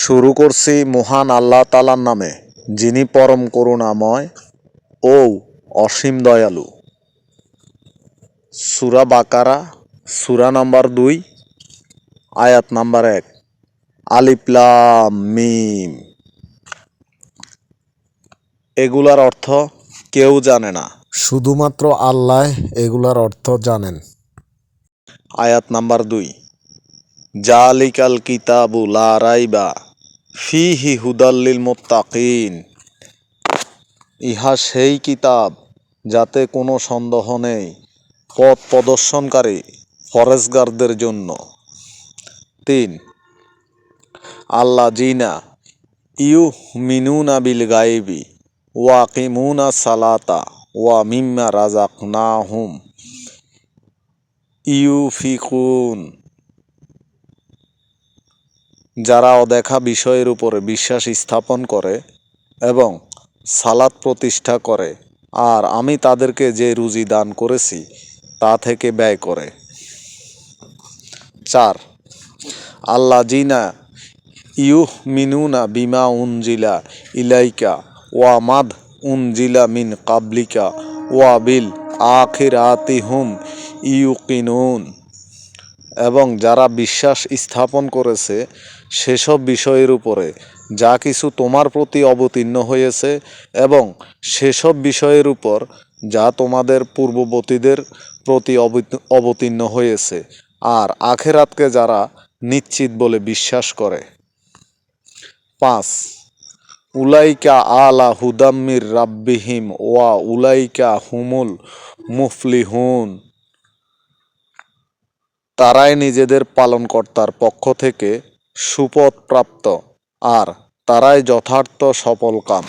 শুরু করছি মহান আল্লাহ তাআলার নামে, যিনি পরম করুণাময় ও অসীম দয়ালু। সূরা বাকারা, সূরা নাম্বার 2, আয়াত নাম্বার 1। আলিফ লাম মিম। এগুলার অর্থ কেউ জানে না, শুধুমাত্র আল্লাহ এগুলার অর্থ জানেন। আয়াত নাম্বার 2। জালিকাল কিতাবু লা রাইবা ফিহি হুদাল লিল মুত্তাকিন। ইহা সেই কিতাব যাতে কোনো সন্দেহ নেই, পথ প্রদর্শনকারী ফরেজগারদের জন্য। 3। আল্লাযিনা ইউমিনুনা বিল গায়বি ওয়া কিমুনা সালাতা ওয়া মিম্মা রাযাকনাহুম ইউফিকুন। যারা অদেখা বিষয়ের উপরে বিশ্বাস স্থাপন করে এবং সালাত প্রতিষ্ঠা করে, আর আমি তাদেরকে যে রুজি দান করেছি তা থেকে ব্যয় করে। 4। আল্লাযিনা ইউমিনুনা বিমা উনজিলা ইলাইকা ওয়া মাদ উনজিলা মিন কাবলিকা ওয়া বিল আখিরাতি হুম ইউকিনুন। এবং যারা বিশ্বাস স্থাপন করেছে সেসব বিষয়ের উপরে যা কিছু তোমার প্রতি অবতীর্ণ হয়েছে এবং সেসব বিষয়ের উপর যা তোমাদের পূর্ববর্তীদের প্রতি অবতীর্ণ হয়েছে, আর আখিরাতকে যারা নিশ্চিত বলে বিশ্বাস করে। 5। উলাইকা আলা হুদাম্মির রাব্বিহিম ওয়া উলাইকা হুমুল মুফলিহুন। তারাই নিজেদের পালনকর্তার পক্ষ থেকে সুপথ প্রাপ্ত, আর তারাই যথার্থ সফলকাম।